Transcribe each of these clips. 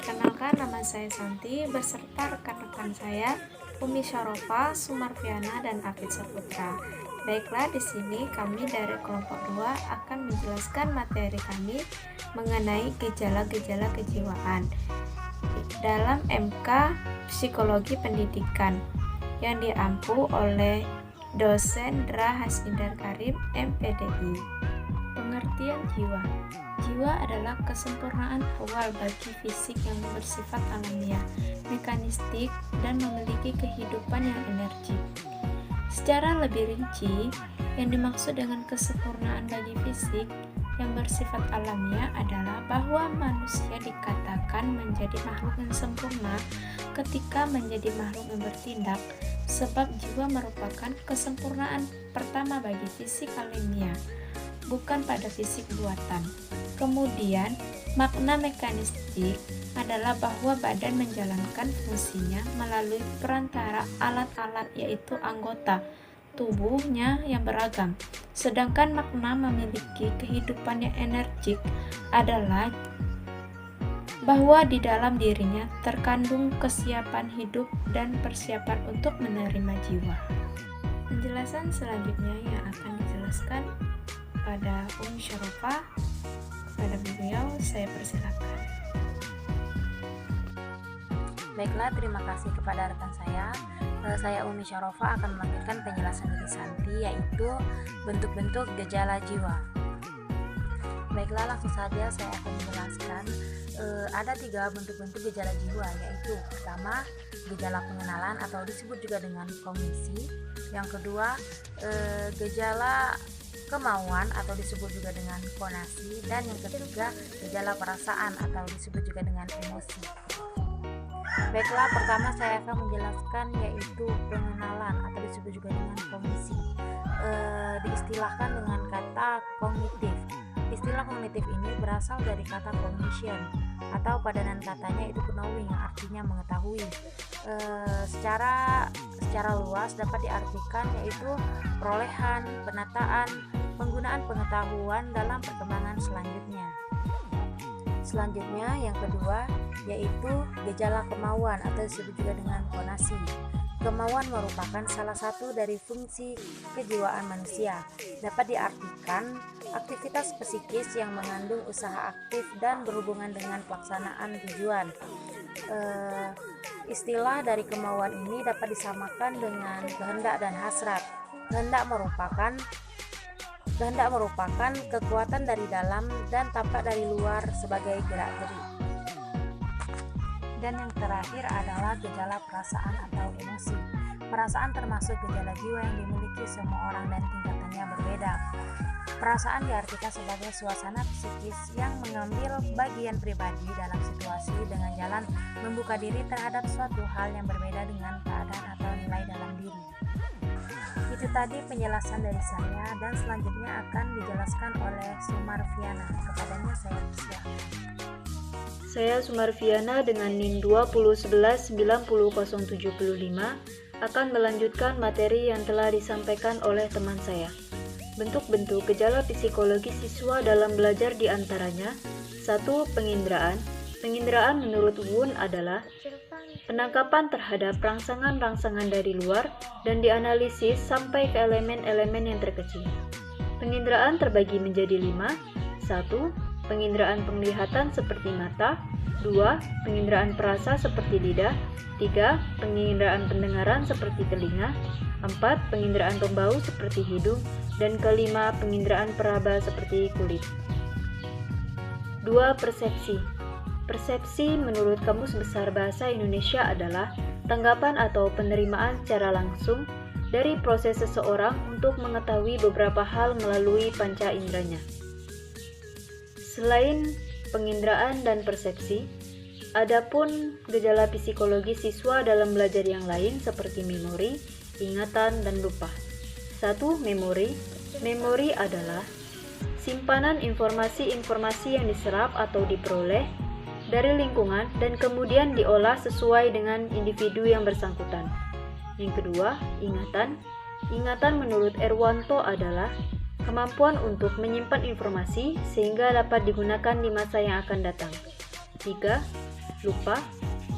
Perkenalkan, nama saya Santi beserta rekan-rekan saya Umi Syarofa, Sumarfiana, dan Afid Saputra. Baiklah, di sini kami dari kelompok 2 akan menjelaskan materi kami mengenai gejala-gejala kejiwaan dalam MK Psikologi Pendidikan yang diampu oleh dosen Dra Hasindar Karim, MPDI. Pengertian jiwa. Jiwa adalah kesempurnaan awal bagi fisik yang bersifat alamiah, mekanistik, dan memiliki kehidupan yang energik. Secara lebih rinci, yang dimaksud dengan kesempurnaan bagi fisik yang bersifat alamiah adalah bahwa manusia dikatakan menjadi makhluk yang sempurna ketika menjadi makhluk yang bertindak, sebab jiwa merupakan kesempurnaan pertama bagi fisik alamiah, bukan pada fisik buatan. Kemudian, makna mekanistik adalah bahwa badan menjalankan fungsinya melalui perantara alat-alat, yaitu anggota tubuhnya yang beragam. Sedangkan makna memiliki kehidupan yang energik adalah bahwa di dalam dirinya terkandung kesiapan hidup dan persiapan untuk menerima jiwa. Penjelasan selanjutnya yang akan dijelaskan pada Umi Syarofa, kepada beliau saya persilakan. Baiklah, terima kasih kepada rekan saya. Saya Umi Syarofa akan melanjutkan penjelasan dari Santi, yaitu bentuk-bentuk gejala jiwa. Baiklah, langsung saja saya akan menjelaskan. Ada 3 bentuk-bentuk gejala jiwa, yaitu pertama, gejala pengenalan atau disebut juga dengan kognisi. Yang kedua, gejala kemauan atau disebut juga dengan konasi, dan yang ketiga, gejala perasaan atau disebut juga dengan emosi. Baiklah, pertama saya akan menjelaskan yaitu pengenalan atau disebut juga dengan kognisi. Diistilahkan dengan kata kognitif. Istilah kognitif ini berasal dari kata cognition atau padanan katanya itu knowing, yang artinya mengetahui. Secara luas dapat diartikan yaitu perolehan, penataan, penggunaan pengetahuan dalam perkembangan selanjutnya. Selanjutnya yang kedua yaitu gejala kemauan atau disebut juga dengan konasi. Kemauan merupakan salah satu dari fungsi kejiwaan manusia. Dapat diartikan aktivitas psikis yang mengandung usaha aktif dan berhubungan dengan pelaksanaan tujuan. Istilah dari kemauan ini dapat disamakan dengan kehendak dan hasrat. Kehendak merupakan kekuatan dari dalam dan tampak dari luar sebagai gerak-gerik. Dan yang terakhir adalah gejala perasaan atau emosi. Perasaan termasuk gejala jiwa yang dimiliki semua orang dan tingkatannya berbeda. Perasaan diartikan sebagai suasana psikis yang mengambil bagian pribadi dalam situasi dengan jalan membuka diri terhadap suatu hal yang berbeda dengan keadaan atau nilai dalam diri. Itu tadi penjelasan dari saya, dan selanjutnya akan dijelaskan oleh Sumarfiana. Kepadanya saya persilakan. Saya Sumarfiana dengan NIM 20119075 akan melanjutkan materi yang telah disampaikan oleh teman saya. Bentuk-bentuk gejala psikologi siswa dalam belajar diantaranya: 1. Penginderaan. Penginderaan menurut Wundt adalah penangkapan terhadap rangsangan-rangsangan dari luar dan dianalisis sampai ke elemen-elemen yang terkecil. Penginderaan terbagi menjadi 5. 1. Penginderaan penglihatan seperti mata. 2. Penginderaan perasa seperti lidah. 3. Penginderaan pendengaran seperti telinga. 4. Penginderaan pembau seperti hidung. Dan kelima, penginderaan peraba seperti kulit. 2. Persepsi. Persepsi menurut Kamus Besar Bahasa Indonesia adalah tanggapan atau penerimaan secara langsung dari proses seseorang untuk mengetahui beberapa hal melalui panca inderanya. Selain penginderaan dan persepsi, adapun gejala psikologi siswa dalam belajar yang lain seperti memori, ingatan, dan lupa. 1. Memori. Memori adalah simpanan informasi-informasi yang diserap atau diperoleh dari lingkungan dan kemudian diolah sesuai dengan individu yang bersangkutan. Yang kedua, ingatan. Ingatan menurut Erwanto adalah kemampuan untuk menyimpan informasi sehingga dapat digunakan di masa yang akan datang. 3. lupa.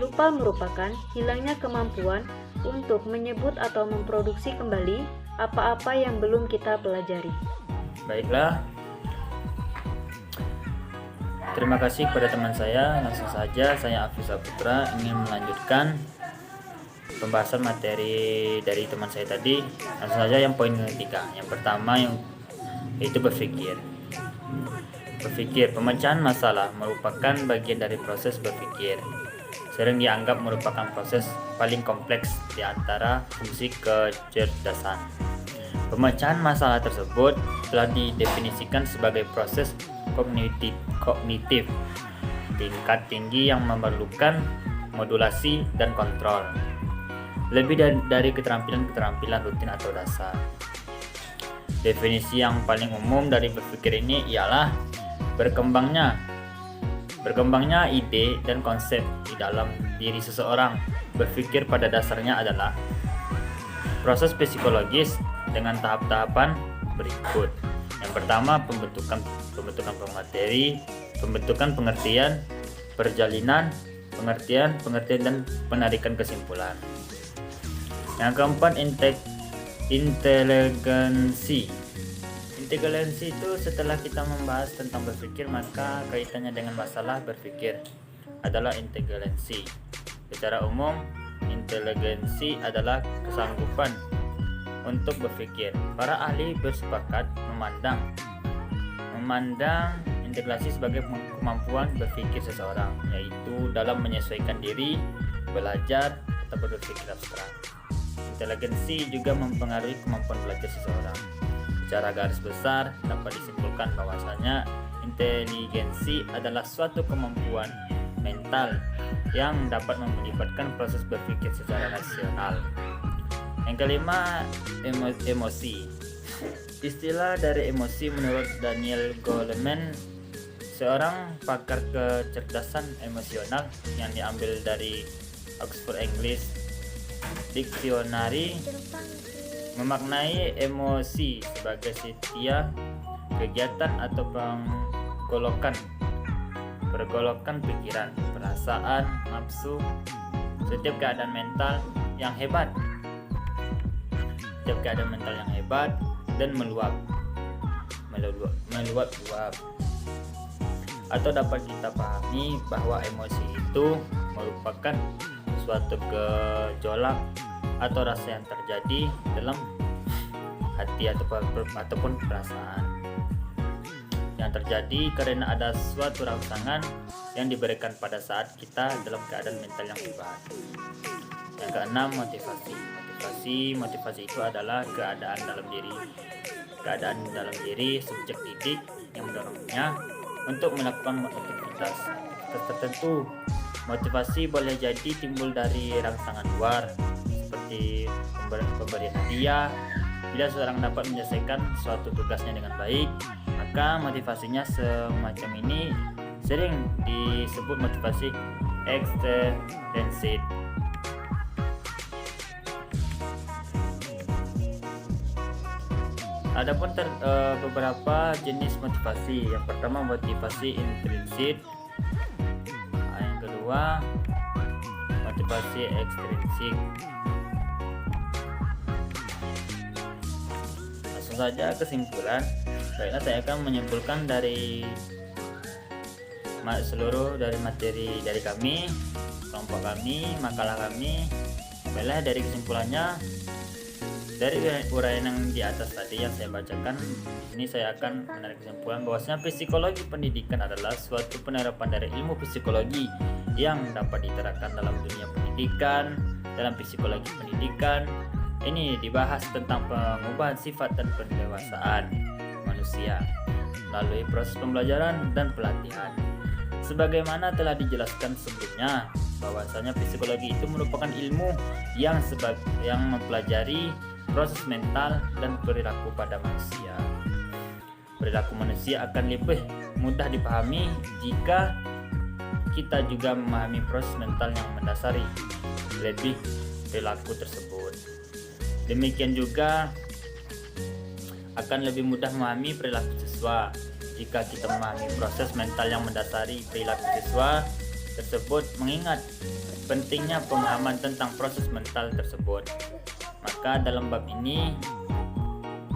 Lupa merupakan hilangnya kemampuan untuk menyebut atau memproduksi kembali apa-apa yang belum kita pelajari. Baiklah, terima kasih kepada teman saya. Langsung saja saya Afif Saputra ingin melanjutkan pembahasan materi dari teman saya tadi. Langsung saja yang poin ketiga. Yang pertama yaitu berpikir. Pemecahan masalah merupakan bagian dari proses berpikir. Sering dianggap merupakan proses paling kompleks di antara fungsi kecerdasan. Pemecahan masalah tersebut telah didefinisikan sebagai proses kognitif tingkat tinggi yang memerlukan modulasi dan kontrol, lebih dari keterampilan rutin atau dasar. Definisi yang paling umum dari berpikir ini ialah berkembangnya ide dan konsep di dalam diri seseorang. Berpikir pada dasarnya adalah proses psikologis dengan tahap-tahapan berikut. Yang pertama, pembentukan pemateri, pembentukan pengertian, perjalinan, pengertian dan penarikan kesimpulan. Yang keempat, inteligensi. Inteligensi itu setelah kita membahas tentang berpikir, maka kaitannya dengan masalah berpikir adalah inteligensi. Secara umum, inteligensi adalah kesanggupan untuk berpikir. Para ahli bersepakat memandang inteligensi sebagai kemampuan berpikir seseorang, yaitu dalam menyesuaikan diri, belajar, atau berpikir abstrak. Inteligensi juga mempengaruhi kemampuan belajar seseorang. Secara garis besar dapat disimpulkan bahwasanya inteligensi adalah suatu kemampuan mental yang dapat melibatkan proses berpikir secara rasional. Yang kelima, emosi. Istilah dari emosi menurut Daniel Goleman, seorang pakar kecerdasan emosional yang diambil dari Oxford English Dictionary, memaknai emosi sebagai setiap kegiatan atau pergolakan pikiran, perasaan, nafsu, setiap keadaan mental yang hebat dan meluap. Atau dapat kita pahami bahwa emosi itu merupakan suatu gejolak atau rasa yang terjadi dalam hati ataupun perasaan yang terjadi karena ada suatu rangsangan yang diberikan pada saat kita dalam keadaan mental yang hebat. Yang keenam, motivasi itu adalah keadaan dalam diri subjek didik yang mendorongnya untuk melakukan aktivitas tertentu. Motivasi boleh jadi timbul dari rangsangan luar seperti pemberian hadiah. Bila seseorang dapat menyelesaikan suatu tugasnya dengan baik, maka motivasinya semacam ini sering disebut motivasi ekstrinsik. Adapun beberapa jenis motivasi. Yang pertama, motivasi intrinsik. Yang kedua, motivasi ekstrinsik. Langsung saja kesimpulan. Baiklah, saya akan menyimpulkan dari seluruh dari materi dari kami, kelompok kami, makalah kami. Baiklah, dari kesimpulannya, dari uraian yang di atas tadi yang saya bacakan, ini saya akan menarik kesimpulan bahwasanya psikologi pendidikan adalah suatu penerapan dari ilmu psikologi yang dapat diterapkan dalam dunia pendidikan. Dalam psikologi pendidikan ini dibahas tentang pengubahan sifat dan pendewasaan manusia melalui proses pembelajaran dan pelatihan. Sebagaimana telah dijelaskan sebelumnya, bahwasanya psikologi itu merupakan ilmu yang mempelajari proses mental dan perilaku pada manusia. Perilaku manusia akan lebih mudah dipahami jika kita juga memahami proses mental yang mendasari lebih perilaku tersebut. Demikian juga akan lebih mudah memahami perilaku siswa jika kita memahami proses mental yang mendasari perilaku siswa. tersebut mengingat pentingnya pemahaman tentang proses mental tersebut. Maka dalam bab ini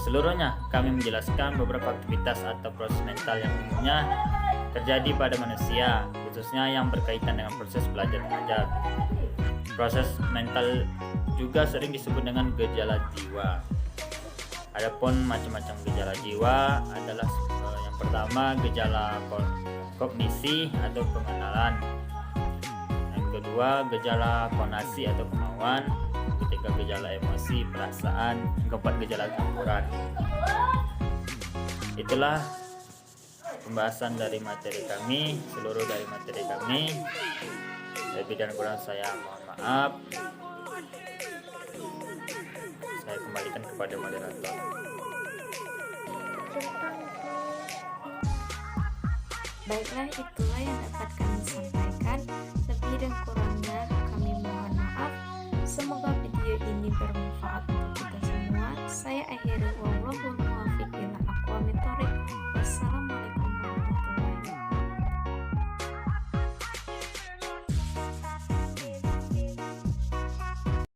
seluruhnya kami menjelaskan beberapa aktivitas atau proses mental yang umumnya terjadi pada manusia, khususnya yang berkaitan dengan proses belajar mengajar. Proses mental juga sering disebut dengan gejala jiwa. Adapun macam-macam gejala jiwa adalah yang pertama gejala kognisi atau pengenalan, yang kedua gejala konasi atau kemauan, ketiga gejala emosi, perasaan, yang keempat gejala campuran. Itulah pembahasan dari materi kami, seluruh dari materi kami. Lebih dan kurang saya mohon maaf. Saya kembalikan kepada moderator. Baiklah, itulah yang dapat kami sampaikan.